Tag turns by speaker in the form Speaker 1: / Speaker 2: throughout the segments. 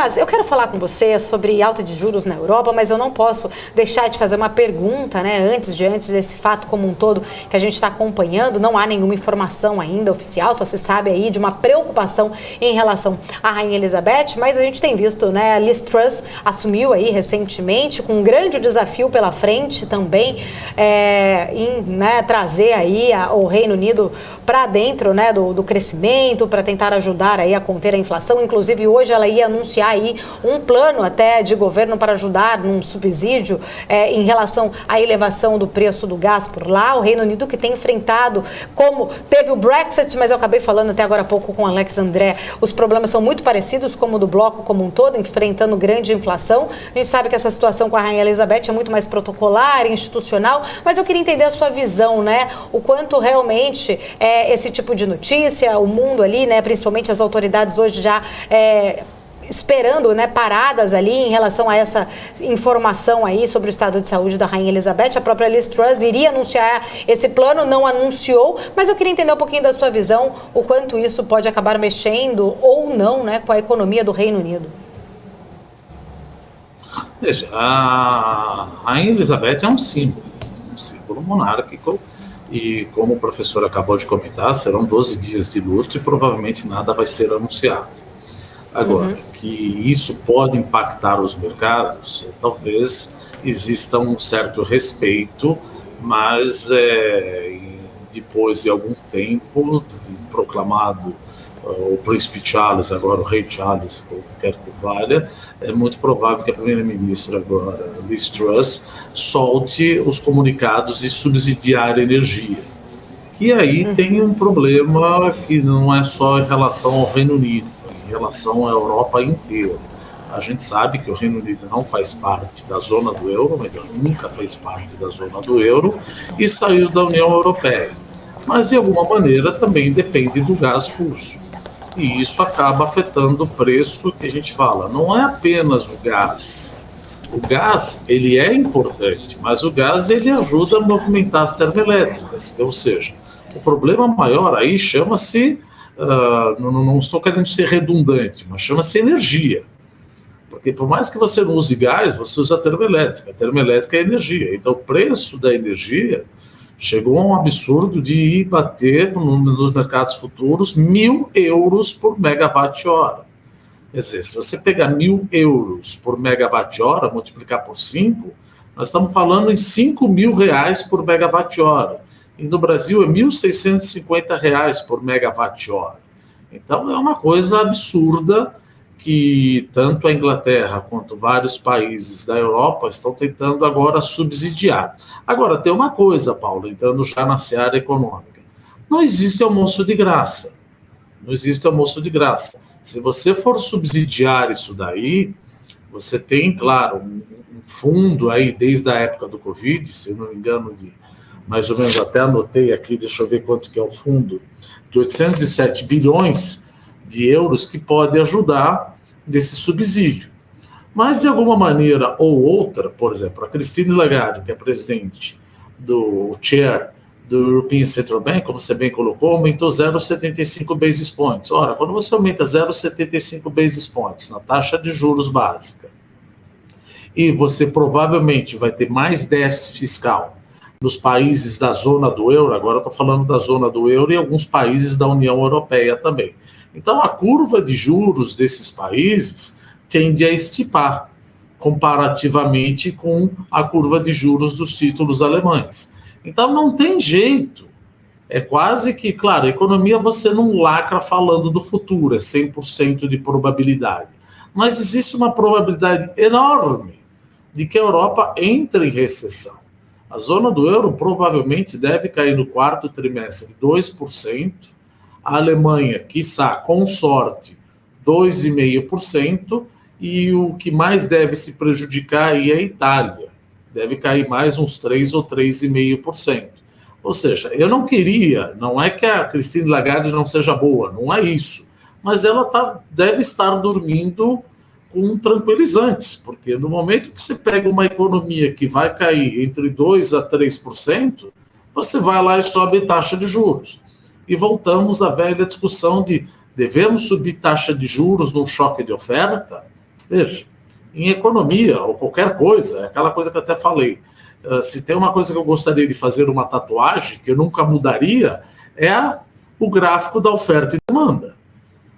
Speaker 1: Vaz, eu quero falar com você sobre alta de juros na Europa, mas eu não posso deixar de fazer uma pergunta, né, antes desse fato como um todo que a gente está acompanhando. Não há nenhuma informação ainda oficial, só se sabe aí de uma preocupação em relação à Rainha Elizabeth, mas a gente tem visto, né, a Liz Truss assumiu aí recentemente com um grande desafio pela frente também, em, né, trazer aí o Reino Unido para dentro, né, do crescimento, para tentar ajudar aí a conter a inflação. Inclusive hoje ela ia anunciar aí um plano até de governo para ajudar num subsídio em relação à elevação do preço do gás por lá. O Reino Unido que tem enfrentado, como teve o Brexit, mas eu acabei falando até agora há pouco com o Alex André, os problemas são muito parecidos como o do bloco como um todo, enfrentando grande inflação. A gente sabe que essa situação com a Rainha Elizabeth é muito mais protocolar, institucional, mas eu queria entender a sua visão, né? O quanto realmente esse tipo de notícia, o mundo ali, né, principalmente as autoridades hoje já esperando, né, paradas ali em relação a essa informação aí sobre o estado de saúde da Rainha Elizabeth. A própria Liz Truss iria anunciar esse plano, não anunciou, mas eu queria entender um pouquinho da sua visão, o quanto isso pode acabar mexendo ou não, né, com a economia do Reino Unido.
Speaker 2: Veja, a Rainha Elizabeth é um símbolo monárquico, e como o professor acabou de comentar, serão 12 dias de luto e provavelmente nada vai ser anunciado. Agora, que isso pode impactar os mercados, talvez exista um certo respeito, mas depois de algum tempo, proclamado o príncipe Charles, agora o rei Charles, como quer que valha, é muito provável que a primeira-ministra agora, Liz Truss, solte os comunicados de subsidiar a energia. Que aí tem um problema que não é só em relação ao Reino Unido, em relação à Europa inteira. A gente sabe que o Reino Unido não faz parte da zona do euro, mas nunca fez parte da zona do euro e saiu da União Europeia. Mas, de alguma maneira, também depende do gás russo. E isso acaba afetando o preço que a gente fala. Não é apenas o gás. O gás, ele é importante, mas o gás, ele ajuda a movimentar as termoelétricas. Ou seja, o problema maior aí chama-se, não estou querendo ser redundante, mas chama-se energia. Porque por mais que você não use gás, você usa a termoelétrica. A termoelétrica é energia. Então o preço da energia chegou a um absurdo de ir bater nos mercados futuros 1.000 euros por megawatt-hora. Quer dizer, se você pegar 1.000 euros por megawatt-hora, multiplicar por 5, nós estamos falando em 5.000 reais por megawatt-hora. E no Brasil é 1.650 reais por megawatt-hora. Então é uma coisa absurda que tanto a Inglaterra quanto vários países da Europa estão tentando agora subsidiar. Agora, tem uma coisa, Paulo, entrando já na seara econômica. Não existe almoço de graça. Não existe almoço de graça. Se você for subsidiar isso daí, você tem, claro, um fundo aí desde a época do Covid, se eu não me engano, de mais ou menos, até anotei aqui, deixa eu ver quanto que é o fundo, de 807 bilhões de euros que pode ajudar nesse subsídio. Mas, de alguma maneira ou outra, por exemplo, a Christine Lagarde, que é presidente do chair do European Central Bank, como você bem colocou, aumentou 0,75 basis points. Ora, quando você aumenta 0,75 basis points na taxa de juros básica, e você provavelmente vai ter mais déficit fiscal nos países da zona do euro, agora estou falando da zona do euro e alguns países da União Europeia também. Então, a curva de juros desses países tende a estipar comparativamente com a curva de juros dos títulos alemães. Então, não tem jeito. É quase que, claro, a economia você não lacra falando do futuro, é 100% de probabilidade. Mas existe uma probabilidade enorme de que a Europa entre em recessão. A zona do euro provavelmente deve cair no quarto trimestre 2%, a Alemanha, quiçá, com sorte, 2,5%, e o que mais deve se prejudicar aí é a Itália. Deve cair mais uns 3 ou 3,5%. Ou seja, eu não queria, não é que a Christine Lagarde não seja boa, não é isso, mas ela deve estar dormindo com tranquilizantes, porque no momento que você pega uma economia que vai cair entre 2% a 3%, você vai lá e sobe taxa de juros. E voltamos à velha discussão de devemos subir taxa de juros num choque de oferta? Veja, em economia ou qualquer coisa, é aquela coisa que eu até falei, se tem uma coisa que eu gostaria de fazer uma tatuagem, que eu nunca mudaria, é o gráfico da oferta e demanda.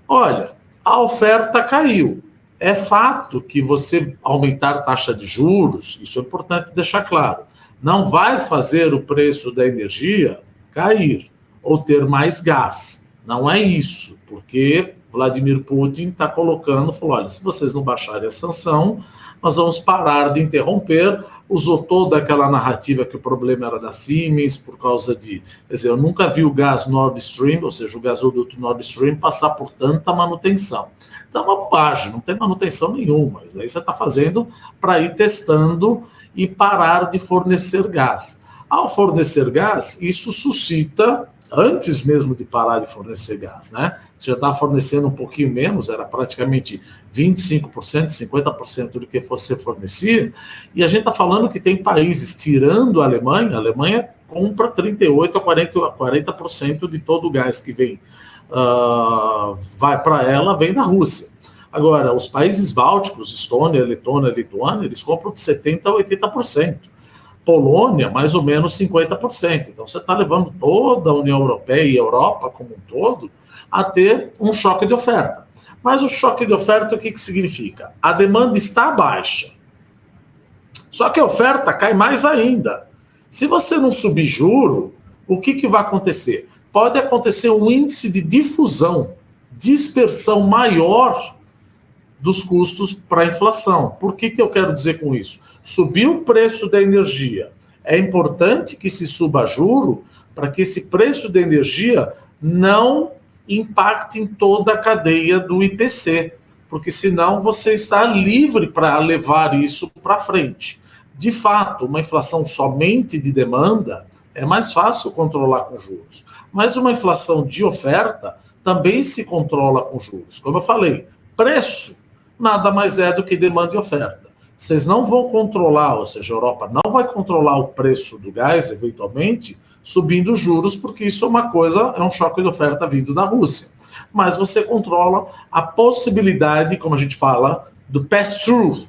Speaker 2: Olha, a oferta caiu. É fato que você aumentar a taxa de juros, isso é importante deixar claro, não vai fazer o preço da energia cair ou ter mais gás. Não é isso, porque Vladimir Putin está colocando, falou, olha, se vocês não baixarem a sanção, nós vamos parar de interromper. Usou toda aquela narrativa que o problema era da Siemens, por causa de... Quer dizer, eu nunca vi o gás Nord Stream, ou seja, o gasoduto Nord Stream, passar por tanta manutenção. Então é uma bobagem, não tem manutenção nenhuma. Isso aí você está fazendo para ir testando e parar de fornecer gás. Ao fornecer gás, isso suscita, antes mesmo de parar de fornecer gás, né? Você já estava fornecendo um pouquinho menos, era praticamente 25%, 50% do que você fornecia, e a gente está falando que tem países, tirando a Alemanha compra 38% a 40% de todo o gás que vem, vai para ela, vem da Rússia. Agora, os países bálticos, Estônia, Letônia, Lituânia, eles compram de 70% a 80%. Polônia, mais ou menos 50%. Então, você está levando toda a União Europeia e a Europa como um todo a ter um choque de oferta. Mas o choque de oferta, o que significa? A demanda está baixa. Só que a oferta cai mais ainda. Se você não subir juro, o que vai acontecer? Pode acontecer um índice de difusão, dispersão maior dos custos para a inflação. Por que eu quero dizer com isso? Subir o preço da energia. É importante que se suba juro para que esse preço da energia não impacte em toda a cadeia do IPC, porque senão você está livre para levar isso para frente. De fato, uma inflação somente de demanda é mais fácil controlar com juros, mas uma inflação de oferta também se controla com juros. Como eu falei, preço nada mais é do que demanda e oferta. Vocês não vão controlar, ou seja, a Europa não vai controlar o preço do gás, eventualmente, subindo os juros, porque isso é uma coisa, é um choque de oferta vindo da Rússia. Mas você controla a possibilidade, como a gente fala, do pass-through,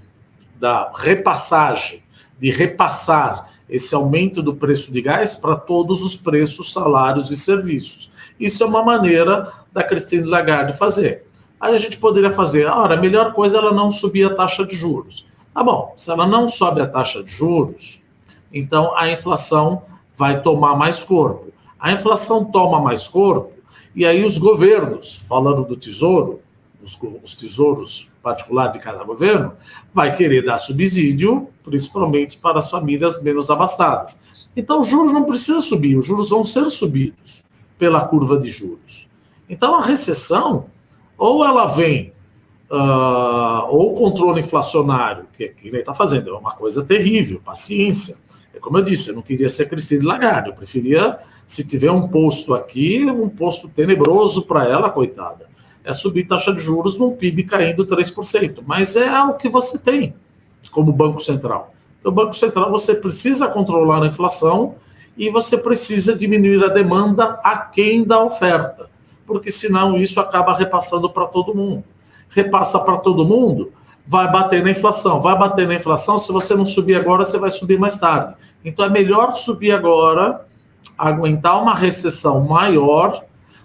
Speaker 2: da repassagem, de repassar esse aumento do preço de gás para todos os preços, salários e serviços. Isso é uma maneira da Christine Lagarde fazer. Aí a gente poderia fazer, ora, a melhor coisa é ela não subir a taxa de juros. Tá bom, se ela não sobe a taxa de juros, então a inflação vai tomar mais corpo. A inflação toma mais corpo, e aí os governos, falando do tesouro, os tesouros particulares de cada governo, vai querer dar subsídio, principalmente para as famílias menos abastadas. Então os juros não precisam subir, os juros vão ser subidos pela curva de juros. Então a recessão, ou ela vem, ou o controle inflacionário, que ele está fazendo, é uma coisa terrível, paciência. É como eu disse, eu não queria ser Christine Lagarde, eu preferia, se tiver um posto aqui, um posto tenebroso para ela, coitada, é subir taxa de juros num PIB caindo 3%, mas é o que você tem como Banco Central. Então, o Banco Central, você precisa controlar a inflação e você precisa diminuir a demanda aquém da oferta, porque senão isso acaba repassando para todo mundo. Repassa para todo mundo, vai bater na inflação. Vai bater na inflação, se você não subir agora, você vai subir mais tarde. Então é melhor subir agora, aguentar uma recessão maior,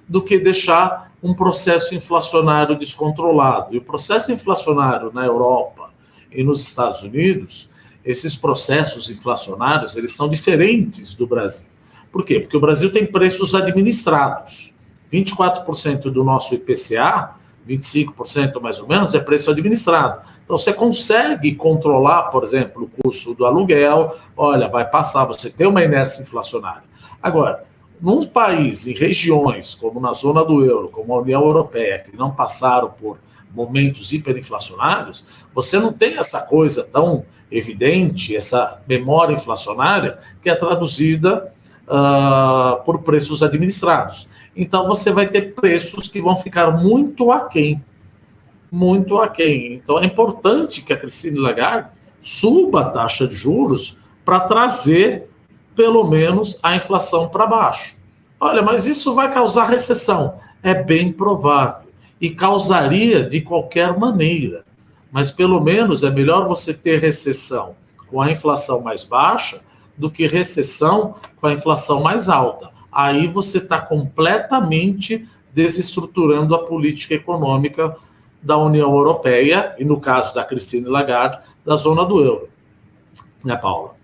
Speaker 2: do que deixar um processo inflacionário descontrolado. E o processo inflacionário na Europa e nos Estados Unidos, esses processos inflacionários, eles são diferentes do Brasil. Por quê? Porque o Brasil tem preços administrados. 24% do nosso IPCA, 25% mais ou menos, é preço administrado. Então você consegue controlar, por exemplo, o custo do aluguel, olha, vai passar, você tem uma inércia inflacionária. Agora, num país e regiões, como na zona do euro, como a União Europeia, que não passaram por momentos hiperinflacionários, você não tem essa coisa tão evidente, essa memória inflacionária, que é traduzida por preços administrados. Então você vai ter preços que vão ficar muito aquém. Muito aquém. Então é importante que a Christine Lagarde suba a taxa de juros para trazer, pelo menos, a inflação para baixo. Olha, mas isso vai causar recessão. É bem provável. E causaria de qualquer maneira. mas pelo menos é melhor você ter recessão com a inflação mais baixa do que recessão com a inflação mais alta. Aí você está completamente desestruturando a política econômica da União Europeia e, no caso da Christine Lagarde, da zona do euro. Né, Paula?